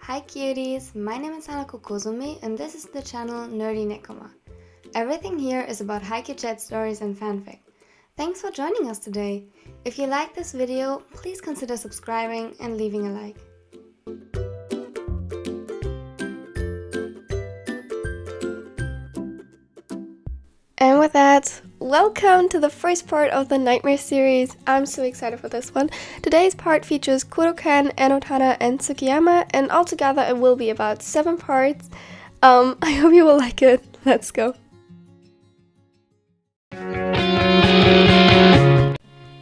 Hi cuties, my name is Hanako Kozumi and this is the channel Nerdy Nekoma. Everything here is about Haikyuu chat stories and fanfic. Thanks for joining us today. If you like this video, please consider subscribing and leaving a like. And with that, welcome to the first part of the Nightmare series. I'm so excited for this one. Today's part features KuroKen, EnnoTana, and TsukiYama, and altogether it will be about 7 parts. I hope you will like it. Let's go.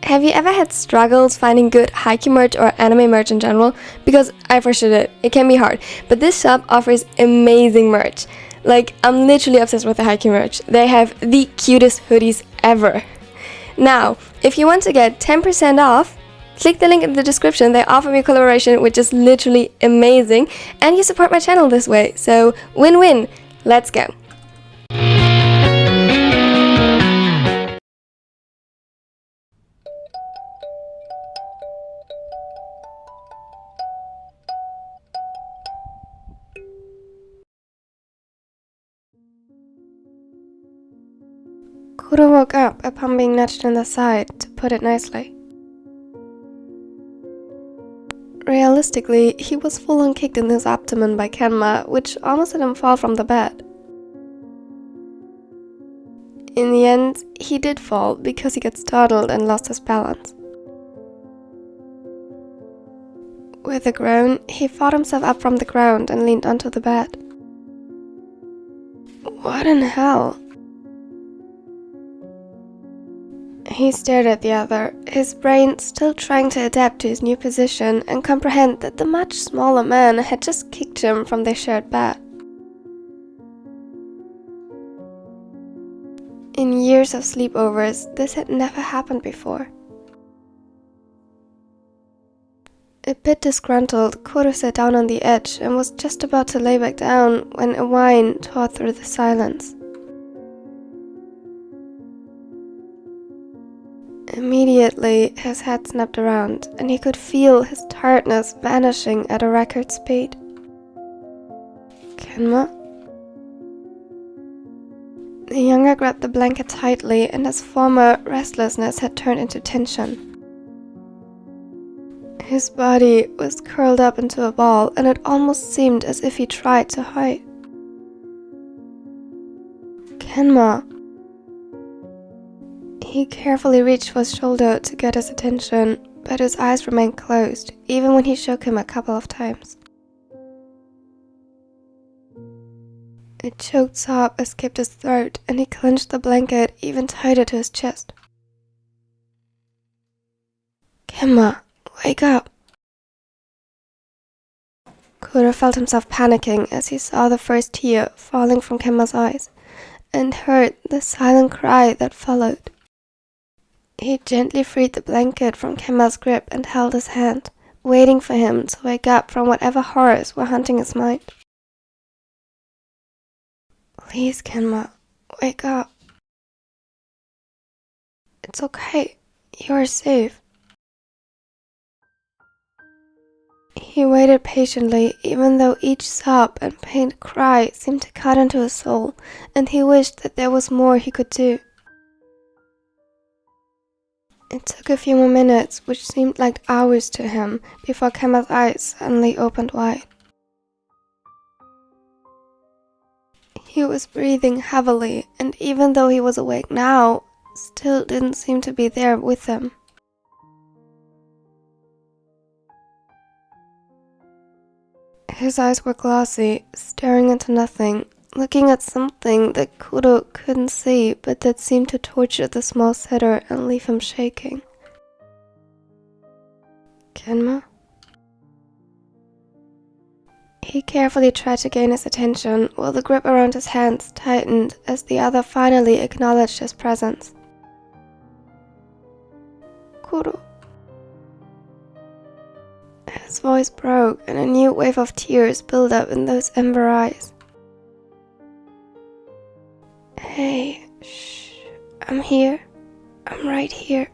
Have you ever had struggles finding good Haikyuu merch or anime merch in general? Because I for sure did. It can be hard, but this shop offers amazing merch. Like, I'm literally obsessed with the Haikyuu merch. They have the cutest hoodies ever. Now, if you want to get 10% off, click the link in the description. They offer me a collaboration, which is literally amazing, and you support my channel this way. So, win-win. Let's go. Kuro woke up upon being nudged in the side, to put it nicely. Realistically, he was full-on kicked in his abdomen by Kenma, which almost had him fall from the bed. In the end, he did fall because he got startled and lost his balance. With a groan, he fought himself up from the ground and leaned onto the bed. What in hell? He stared at the other, his brain still trying to adapt to his new position and comprehend that the much smaller man had just kicked him from their shared bed. In years of sleepovers, this had never happened before. A bit disgruntled, Kuro sat down on the edge and was just about to lay back down when a whine tore through the silence. Immediately, his head snapped around, and he could feel his tiredness vanishing at a record speed. Kenma? The younger grabbed the blanket tightly, and his former restlessness had turned into tension. His body was curled up into a ball, and it almost seemed as if he tried to hide. Kenma. He carefully reached for his shoulder to get his attention, but his eyes remained closed, even when he shook him a couple of times. A choked sob escaped his throat, and he clenched the blanket even tighter to his chest. Kenma, wake up! Kuro felt himself panicking as he saw the first tear falling from Kenma's eyes, and heard the silent cry that followed. He gently freed the blanket from Kenma's grip and held his hand, waiting for him to wake up from whatever horrors were haunting his mind. Please, Kenma, wake up. It's okay. You are safe. He waited patiently, even though each sob and pained cry seemed to cut into his soul, and he wished that there was more he could do. It took a few more minutes, which seemed like hours to him, before Kenma's eyes suddenly opened wide. He was breathing heavily, and even though he was awake now, still didn't seem to be there with him. His eyes were glossy, staring into nothing, looking at something that Kuro couldn't see but that seemed to torture the small setter and leave him shaking. Kenma? He carefully tried to gain his attention while the grip around his hands tightened as the other finally acknowledged his presence. Kuro. His voice broke and a new wave of tears built up in those ember eyes. Hey, shh, I'm here. I'm right here.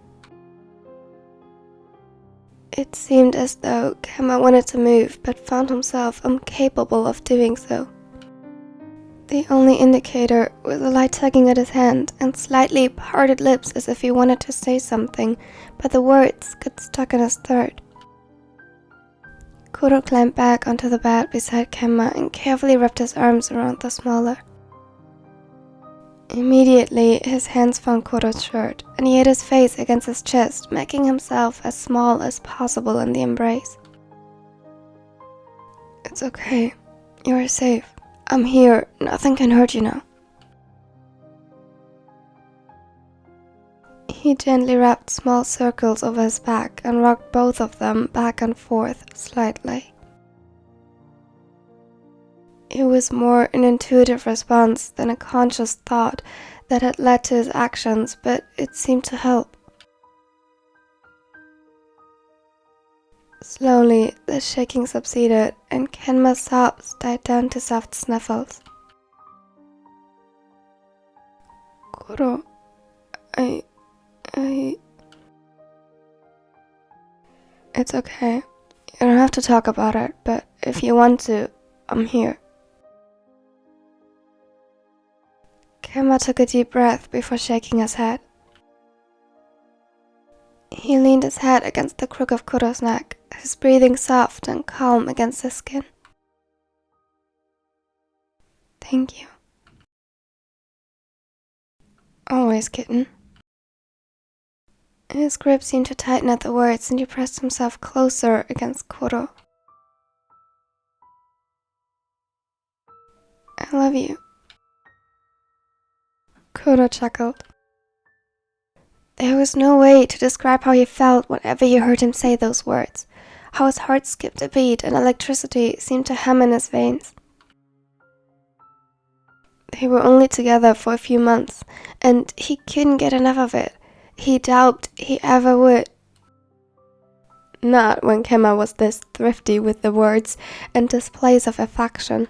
It seemed as though Kenma wanted to move, but found himself incapable of doing so. The only indicator was a light tugging at his hand and slightly parted lips as if he wanted to say something, but the words got stuck in his throat. Kuro climbed back onto the bed beside Kenma and carefully wrapped his arms around the smaller. Immediately, his hands found Kuro's shirt, and he hid his face against his chest, making himself as small as possible in the embrace. "It's okay. You are safe. I'm here. Nothing can hurt you now." He gently wrapped small circles over his back and rocked both of them back and forth slightly. It was more an intuitive response than a conscious thought that had led to his actions, but it seemed to help. Slowly, the shaking subsided, and Kenma's sobs died down to soft snuffles. "Kuro, I... It's okay. You don't have to talk about it, but if you want to, I'm here." Kenma took a deep breath before shaking his head. He leaned his head against the crook of Kuro's neck, his breathing soft and calm against his skin. "Thank you." "Always, kitten." His grip seemed to tighten at the words, and he pressed himself closer against Kuro. "I love you." Kuro chuckled. There was no way to describe how he felt whenever he heard him say those words, how his heart skipped a beat and electricity seemed to hum in his veins. They were only together for a few months, and he couldn't get enough of it. He doubted he ever would. Not when Kenma was this thrifty with the words and displays of affection.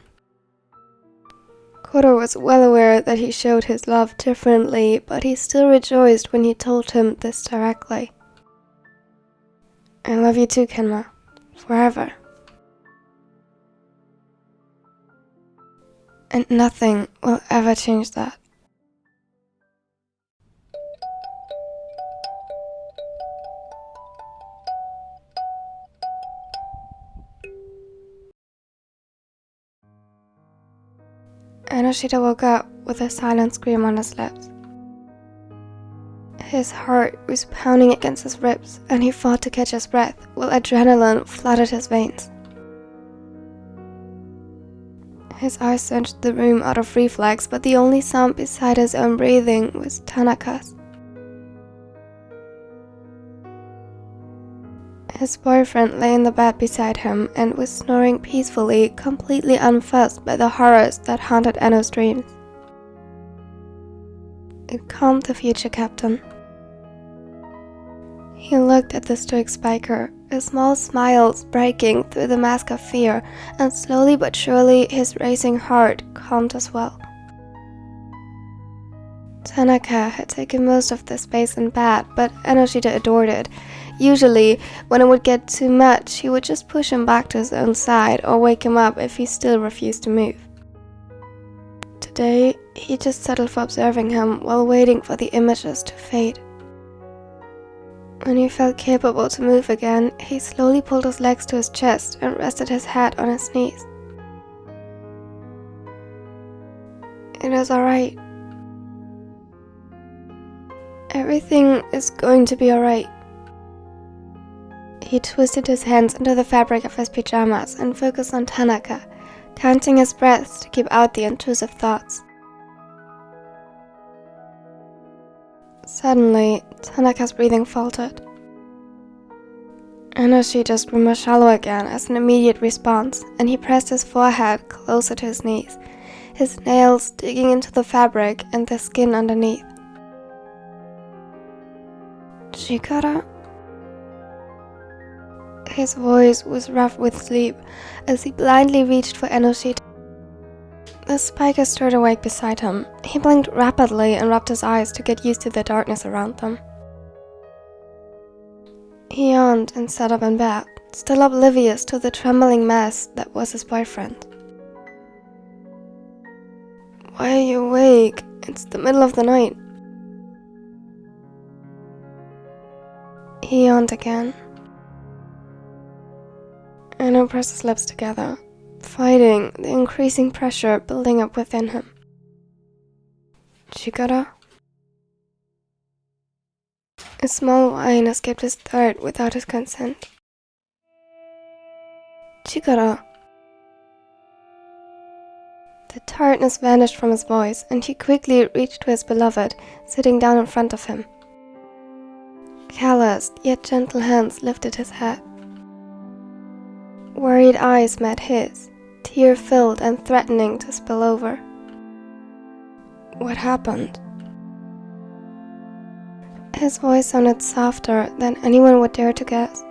Kuro was well aware that he showed his love differently, but he still rejoiced when he told him this directly. "I love you too, Kenma. Forever." And nothing will ever change that. Enoshita woke up with a silent scream on his lips. His heart was pounding against his ribs, and he fought to catch his breath while adrenaline flooded his veins. His eyes searched the room out of reflex, but the only sound beside his own breathing was Tanaka's. His boyfriend lay in the bed beside him and was snoring peacefully, completely unfussed by the horrors that haunted Enno's dreams. It calmed the future captain. He looked at the stoic spiker, a small smile breaking through the mask of fear, and slowly but surely his racing heart calmed as well. Tanaka had taken most of the space in bed, but Enoshita adored it. Usually, when it would get too much, he would just push him back to his own side or wake him up if he still refused to move. Today, he just settled for observing him while waiting for the images to fade. When he felt capable to move again, he slowly pulled his legs to his chest and rested his head on his knees. It is alright. Everything is going to be alright. He twisted his hands into the fabric of his pajamas and focused on Tanaka, counting his breaths to keep out the intrusive thoughts. Suddenly, Tanaka's breathing faltered. Enoshita's grew more shallow again as an immediate response, and he pressed his forehead closer to his knees, his nails digging into the fabric and the skin underneath. "Chikara?" His voice was rough with sleep as he blindly reached for Enoshita. The spiker stirred awake beside him. He blinked rapidly and rubbed his eyes to get used to the darkness around them. He yawned and sat up in bed, still oblivious to the trembling mess that was his boyfriend. Why are you awake? It's the middle of the night. He yawned again. Enno pressed his lips together, fighting the increasing pressure building up within him. Chikara? A small whine escaped his throat without his consent. Chikara. The tiredness vanished from his voice, and he quickly reached to his beloved, sitting down in front of him. Calloused, yet gentle hands lifted his head. Worried eyes met his, tear-filled and threatening to spill over. What happened? His voice sounded softer than anyone would dare to guess.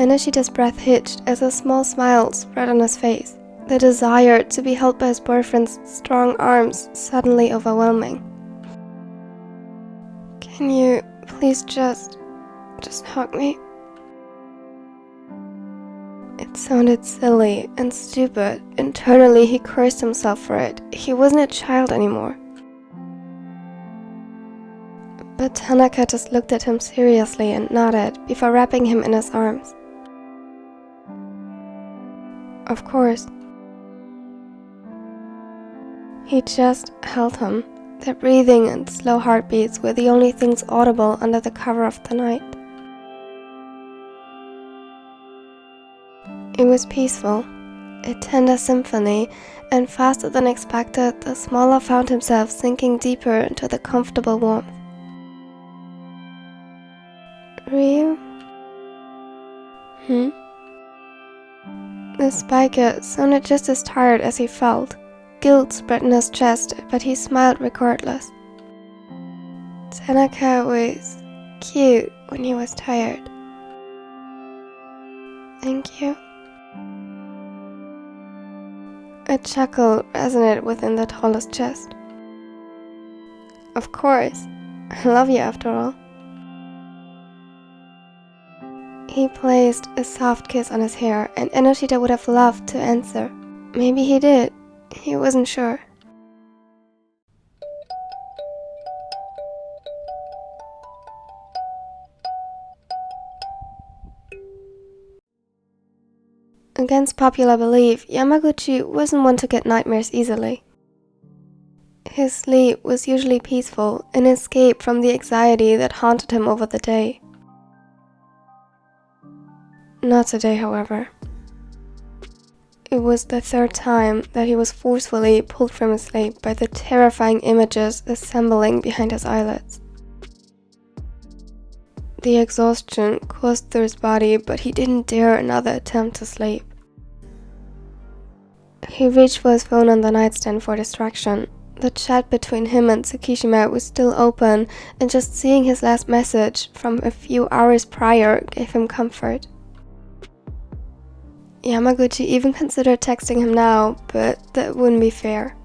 Enoshita's breath hitched as a small smile spread on his face, the desire to be held by his boyfriend's strong arms suddenly overwhelming. Can you please just hug me? It sounded silly and stupid. Internally, he cursed himself for it. He wasn't a child anymore. But Tanaka just looked at him seriously and nodded before wrapping him in his arms. Of course. He just held him. Their breathing and slow heartbeats were the only things audible under the cover of the night. It was peaceful, a tender symphony, and faster than expected, the smaller found himself sinking deeper into the comfortable warmth. Ryu? The spiker sounded just as tired as he felt. Guilt spread in his chest, but he smiled regardless. Tanaka was cute when he was tired. Thank you. A chuckle resonated within the tallest chest. Of course. I love you after all. He placed a soft kiss on his hair, and Enoshita would have loved to answer. Maybe he did. He wasn't sure. Against popular belief, Yamaguchi wasn't one to get nightmares easily. His sleep was usually peaceful, an escape from the anxiety that haunted him over the day. Not today, however. It was the third time that he was forcefully pulled from his sleep by the terrifying images assembling behind his eyelids. The exhaustion coursed through his body, but he didn't dare another attempt to sleep. He reached for his phone on the nightstand for distraction. The chat between him and TsukiYama was still open, and just seeing his last message from a few hours prior gave him comfort. Yamaguchi even considered texting him now, but that wouldn't be fair.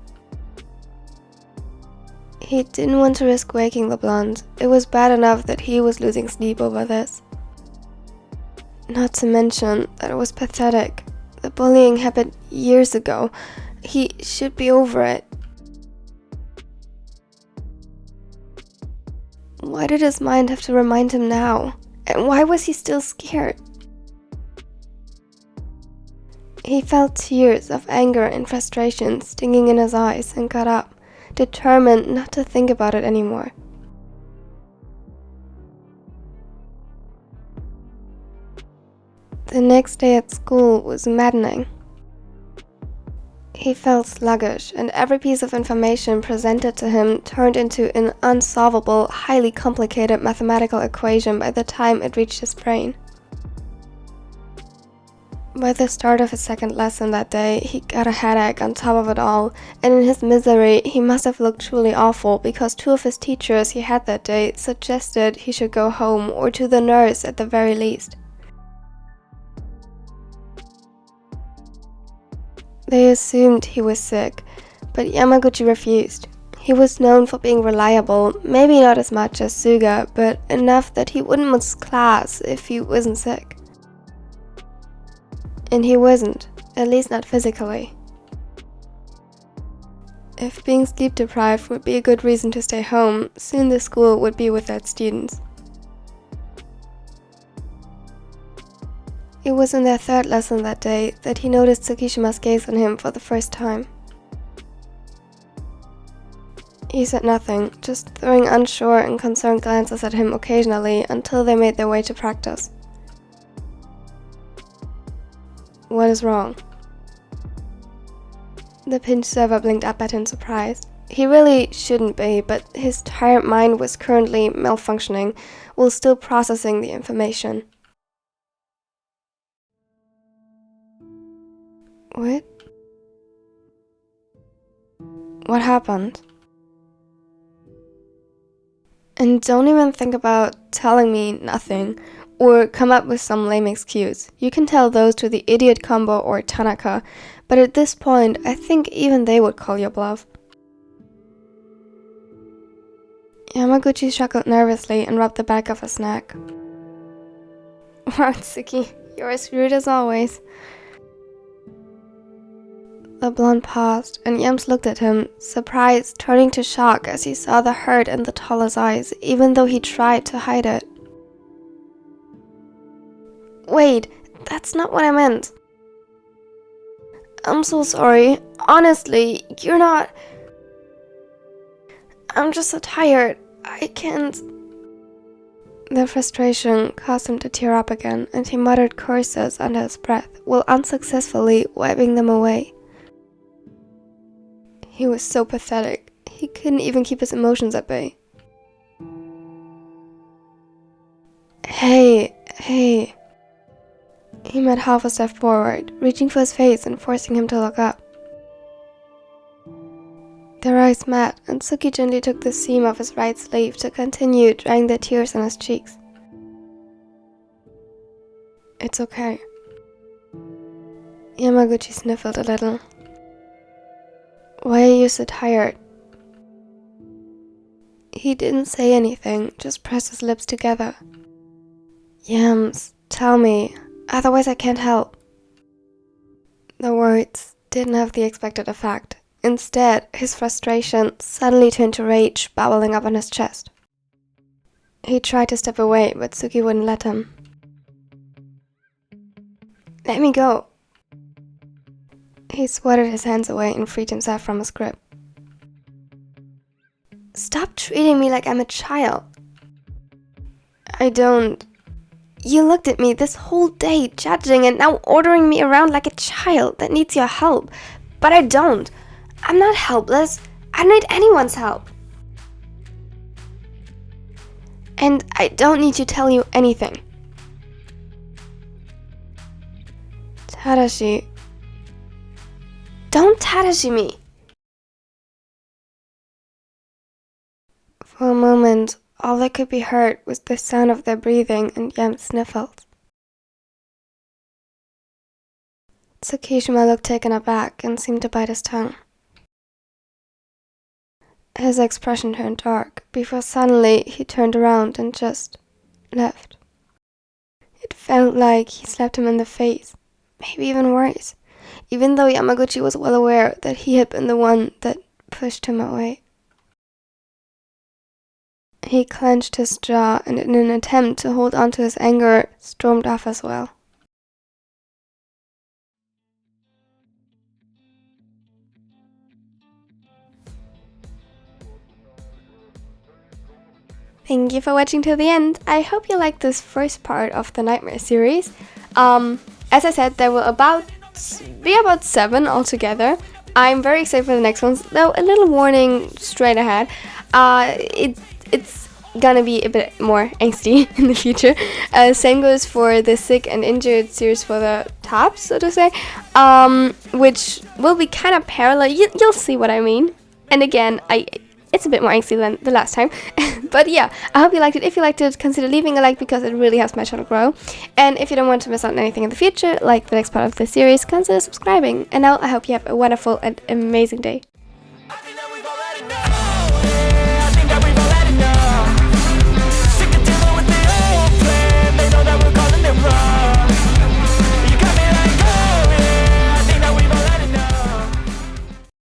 He didn't want to risk waking the blonde. It was bad enough that he was losing sleep over this. Not to mention that it was pathetic. The bullying happened years ago. He should be over it. Why did his mind have to remind him now? And why was he still scared? He felt tears of anger and frustration stinging in his eyes and got up, determined not to think about it anymore. The next day at school was maddening. He felt sluggish, and every piece of information presented to him turned into an unsolvable, highly complicated mathematical equation by the time it reached his brain. By the start of his second lesson that day, he got a headache on top of it all, and in his misery, he must have looked truly awful because two of his teachers he had that day suggested he should go home or to the nurse at the very least. They assumed he was sick, but Yamaguchi refused. He was known for being reliable, maybe not as much as Suga, but enough that he wouldn't miss class if he wasn't sick. And he wasn't, at least not physically. If being sleep deprived would be a good reason to stay home, soon the school would be without students. It was in their third lesson that day that he noticed TsukiYama's gaze on him for the first time. He said nothing, just throwing unsure and concerned glances at him occasionally until they made their way to practice. What is wrong? The pinch server blinked up at him surprised. He really shouldn't be, but his tired mind was currently malfunctioning while still processing the information. What? What happened? And don't even think about telling me nothing, or come up with some lame excuse. You can tell those to the idiot combo or Tanaka, but at this point, I think even they would call your bluff. Yamaguchi chuckled nervously and rubbed the back of his neck. Wow, Tsuki, you're as rude as always. The blonde paused, and Yams looked at him, surprised, turning to shock as he saw the hurt in the taller's eyes, even though he tried to hide it. Wait, that's not what I meant. I'm so sorry. Honestly, you're not... I'm just so tired. I can't... The frustration caused him to tear up again, and he muttered curses under his breath, while unsuccessfully wiping them away. He was so pathetic. He couldn't even keep his emotions at bay. Hey. He made half a step forward, reaching for his face and forcing him to look up. Their eyes met, and Tsuki gently took the seam of his right sleeve to continue drying the tears on his cheeks. It's okay. Yamaguchi sniffled a little. Why are you so tired? He didn't say anything, just pressed his lips together. Yams, tell me, otherwise I can't help. The words didn't have the expected effect. Instead, his frustration suddenly turned to rage bubbling up on his chest. He tried to step away, but Tsuki wouldn't let him. Let me go. He swatted his hands away and freed himself from his grip. Stop treating me like I'm a child. I don't... You looked at me this whole day, judging and now ordering me around like a child that needs your help. But I don't. I'm not helpless. I don't need anyone's help. And I don't need to tell you anything. Tadashi. Don't Tadashi me! For a moment, all that could be heard was the sound of their breathing and Yam's sniffles. TsukiYama looked taken aback and seemed to bite his tongue. His expression turned dark, before suddenly he turned around and just left. It felt like he slapped him in the face, maybe even worse, even though Yamaguchi was well aware that he had been the one that pushed him away. He clenched his jaw and in an attempt to hold on to his anger, stormed off as well. Thank you for watching till the end. I hope you liked this first part of the Nightmare series. As I said, there will be about 7 altogether. I'm very excited for the next ones, though a little warning straight ahead. It's gonna be a bit more angsty in the future. Same goes for the Sick and Injured series for the top, so to say, which will be kind of parallel. You'll see what I mean. And again, it's a bit more angsty than the last time. But yeah, I hope you liked it. If you liked it, consider leaving a like because it really helps my channel grow. And if you don't want to miss out on anything in the future, like the next part of the series, consider subscribing. And now I hope you have a wonderful and amazing day.